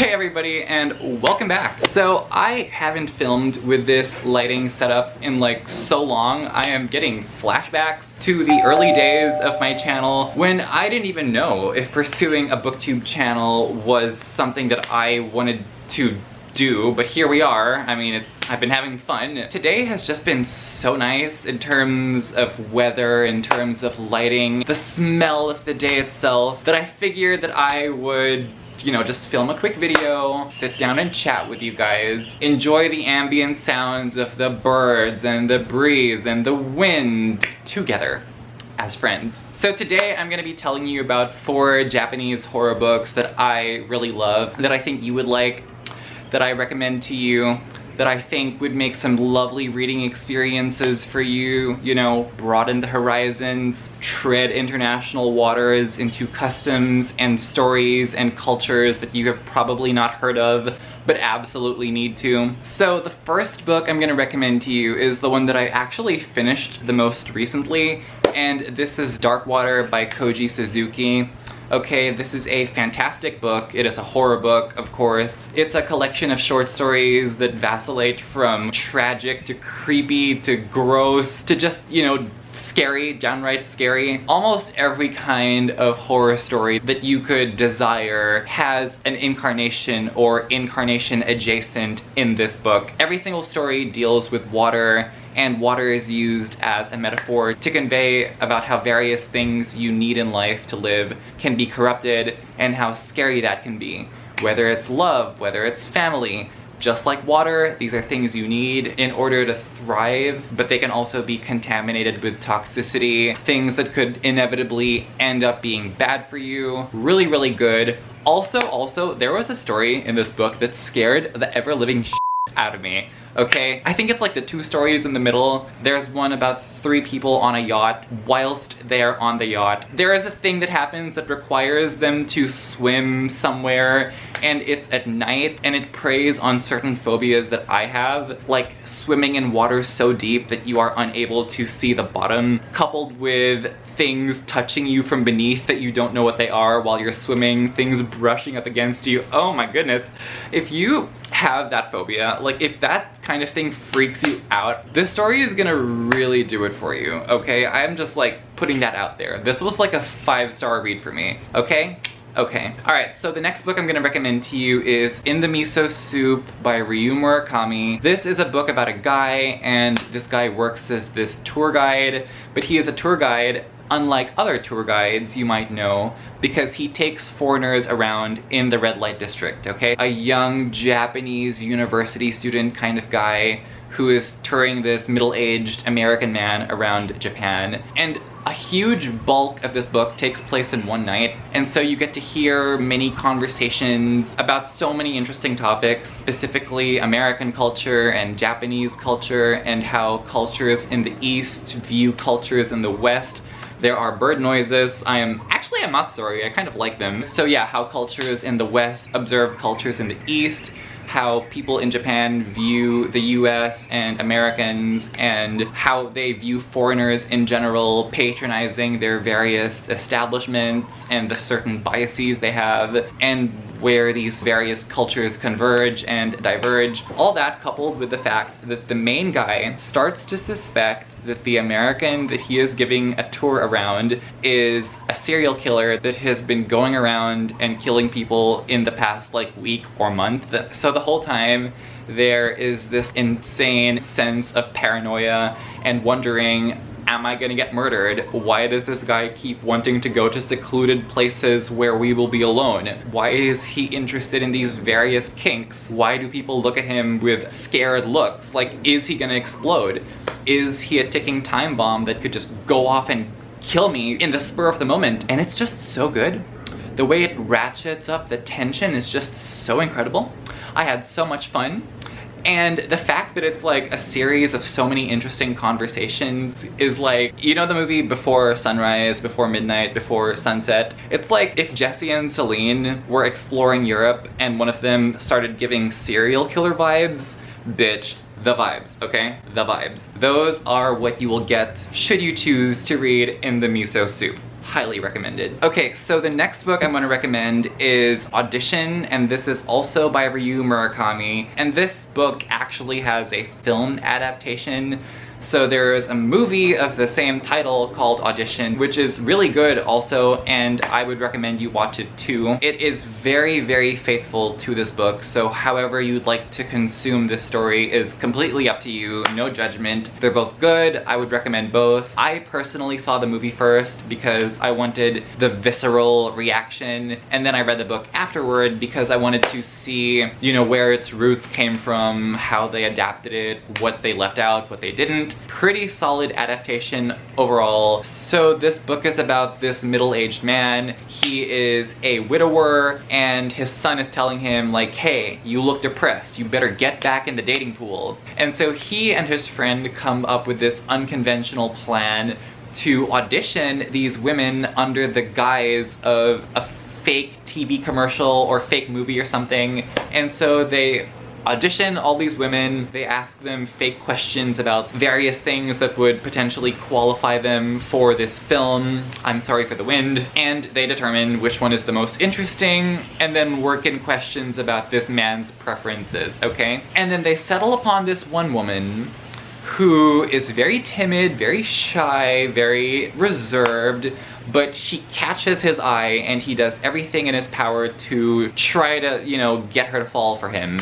Hey everybody, and welcome back. So I haven't filmed with this lighting setup in like so long. I am getting flashbacks to the early days of my channel when I didn't even know if pursuing a booktube channel was something that I wanted to do, but here we are. I mean, I've been having fun. Today has just been so nice in terms of weather, in terms of lighting, the smell of the day itself, that I figured that I would, you know, just film a quick video, sit down and chat with you guys, enjoy the ambient sounds of the birds and the breeze and the wind together as friends. So today I'm gonna be telling you about 4 Japanese horror books that I really love, that I think you would like, that I recommend to you, that I think would make some lovely reading experiences for you, you know, broaden the horizons, tread international waters into customs and stories and cultures that you have probably not heard of, but absolutely need to. So the first book I'm gonna recommend to you is the one that I actually finished the most recently, and this is Dark Water by Koji Suzuki. Okay, this is a fantastic book. It is a horror book, of course. It's a collection of short stories that vacillate from tragic to creepy to gross to just, you know, scary, downright scary. Almost every kind of horror story that you could desire has an incarnation or incarnation adjacent in this book. Every single story deals with water, and water is used as a metaphor to convey about how various things you need in life to live can be corrupted and how scary that can be. Whether it's love, whether it's family, just like water, these are things you need in order to thrive, but they can also be contaminated with toxicity, things that could inevitably end up being bad for you. Really, really good. Also, there was a story in this book that scared the ever-living shit out of me. Okay, I think it's like the 2 stories in the middle. There's one about 3 people on a yacht. Whilst they're on the yacht, there is a thing that happens that requires them to swim somewhere, and it's at night, and it preys on certain phobias that I have, like swimming in water so deep that you are unable to see the bottom, coupled with things touching you from beneath that you don't know what they are while you're swimming, things brushing up against you. Oh my goodness. If you have that phobia, like if that kind of thing freaks you out, this story is gonna really do it for you, okay? I'm just like putting that out there. This was like a 5-star read for me, okay? Okay. Alright, so the next book I'm gonna recommend to you is In the Miso Soup by Ryu Murakami. This is a book about a guy, and this guy works as this tour guide, but he is a tour guide unlike other tour guides you might know, because he takes foreigners around in the red light district, okay? A young Japanese university student kind of guy who is touring this middle-aged American man around Japan. And a huge bulk of this book takes place in one night, and so you get to hear many conversations about so many interesting topics, specifically American culture and Japanese culture, and how cultures in the East view cultures in the West. There are bird noises. I'm not sorry, I kind of like them. So yeah, how cultures in the West observe cultures in the East, how people in Japan view the US and Americans, and how they view foreigners in general, patronizing their various establishments and the certain biases they have, and where these various cultures converge and diverge. All that coupled with the fact that the main guy starts to suspect that the American that he is giving a tour around is a serial killer that has been going around and killing people in the past like week or month. So the whole time there is this insane sense of paranoia and wondering, am I gonna get murdered? Why does this guy keep wanting to go to secluded places where we will be alone? Why is he interested in these various kinks? Why do people look at him with scared looks? Like, is he gonna explode? Is he a ticking time bomb that could just go off and kill me in the spur of the moment? And it's just so good. The way it ratchets up the tension is just so incredible. I had so much fun. And the fact that it's like a series of so many interesting conversations is like, you know the movie Before Sunrise, Before Midnight, Before Sunset? It's like if Jesse and Celine were exploring Europe and one of them started giving serial killer vibes. Bitch, the vibes, okay? The vibes. Those are what you will get should you choose to read In the Miso Soup. highly recommended. Okay, so the next book I'm going to recommend is Audition, and this is also by Ryu Murakami, and this book actually has a film adaptation. So there's a movie of the same title called Audition, which is really good also, and I would recommend you watch it too. It is very, very faithful to this book, so however you'd like to consume this story is completely up to you, no judgment. They're both good, I would recommend both. I personally saw the movie first because I wanted the visceral reaction, and then I read the book afterward because I wanted to see, you know, where its roots came from, how they adapted it, what they left out, what they didn't. Pretty solid adaptation overall. So this book is about this middle-aged man. He is a widower and his son is telling him like, hey, you look depressed, you better get back in the dating pool. And so he and his friend come up with this unconventional plan to audition these women under the guise of a fake TV commercial or fake movie or something. And so they audition all these women, they ask them fake questions about various things that would potentially qualify them for this film, I'm Sorry for the Wind, and they determine which one is the most interesting, and then work in questions about this man's preferences, okay? And then they settle upon this one woman who is very timid, very shy, very reserved, but she catches his eye and he does everything in his power to try to, you know, get her to fall for him.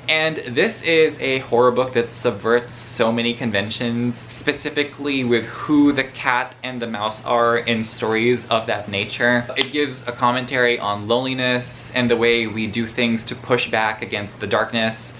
And this is a horror book that subverts so many conventions, specifically with who the cat and the mouse are in stories of that nature. It gives a commentary on loneliness and the way we do things to push back against the darkness.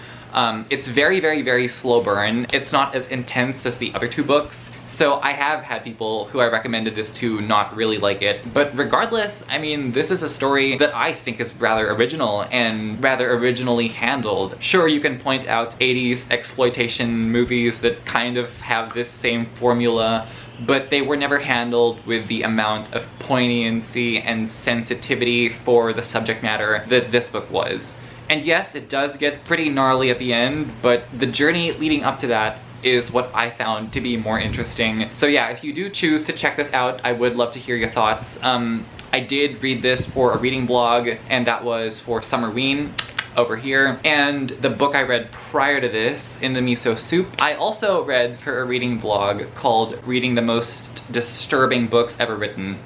It's very, very, very slow burn. It's not as intense as the other two books. So I have had people who I recommended this to not really like it, but regardless, I mean, this is a story that I think is rather original and rather originally handled. Sure, you can point out 80s exploitation movies that kind of have this same formula, but they were never handled with the amount of poignancy and sensitivity for the subject matter that this book was. And yes, it does get pretty gnarly at the end, but the journey leading up to that is what I found to be more interesting. So yeah, if you do choose to check this out, I would love to hear your thoughts. I did read this for a reading blog, and that was for Summerween over here. And the book I read prior to this, in the Miso Soup, I also read for a reading blog called Reading the Most Disturbing Books Ever Written.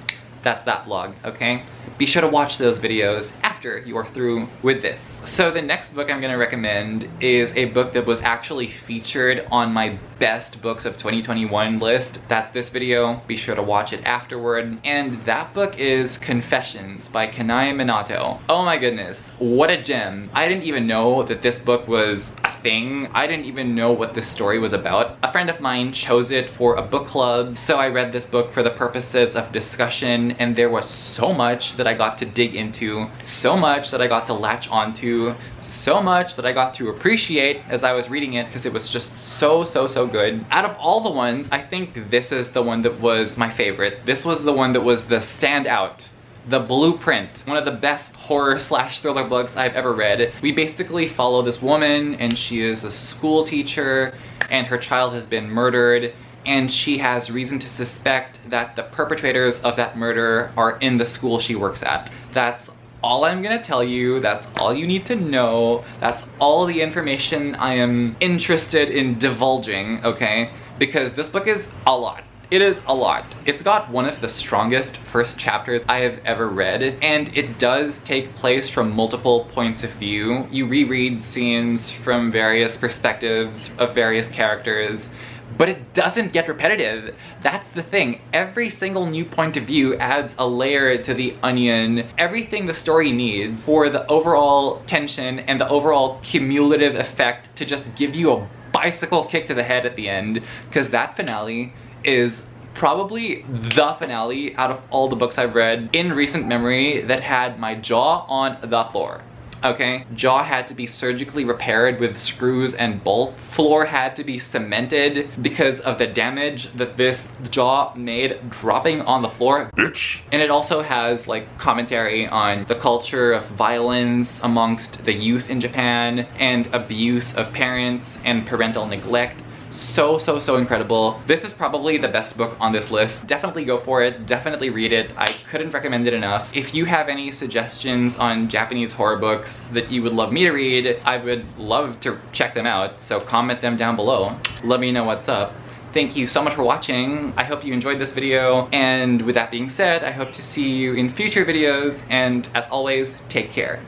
That's that blog, okay? Be sure to watch those videos after you are through with this. So the next book I'm gonna recommend is a book that was actually featured on my best books of 2021 list. That's this video. Be sure to watch it afterward. And that book is Confessions by Kanai Minato. Oh my goodness, what a gem. I didn't even know that this book was a thing. I didn't even know what this story was about. A friend of mine chose it for a book club, so I read this book for the purposes of discussion, and there was so much that I got to dig into, so much that I got to latch onto, so much that I got to appreciate as I was reading it because it was just so good. Out of all the ones, I think this is the one that was my favorite. This was the one that was the standout. The blueprint. One of the best horror/thriller books I've ever read. We basically follow this woman, and she is a school teacher, and her child has been murdered, and she has reason to suspect that the perpetrators of that murder are in the school she works at. That's all I'm gonna tell you. That's all you need to know. That's all the information I am interested in divulging, okay? Because this book is a lot. It is a lot. It's got one of the strongest first chapters I have ever read, and it does take place from multiple points of view. You reread scenes from various perspectives of various characters, but it doesn't get repetitive. That's the thing. Every single new point of view adds a layer to the onion. Everything the story needs for the overall tension and the overall cumulative effect to just give you a bicycle kick to the head at the end, because that finale is probably the finale out of all the books I've read in recent memory that had my jaw on the floor. Okay? Jaw had to be surgically repaired with screws and bolts. Floor had to be cemented because of the damage that this jaw made dropping on the floor. Bitch. And it also has like commentary on the culture of violence amongst the youth in Japan and abuse of parents and parental neglect. So incredible. This is probably the best book on this list. Definitely go for it, definitely read it. I couldn't recommend it enough. If you have any suggestions on Japanese horror books that you would love me to read, I would love to check them out, so comment them down below. Let me know what's up. Thank you so much for watching. I hope you enjoyed this video, and with that being said, I hope to see you in future videos, and as always, take care.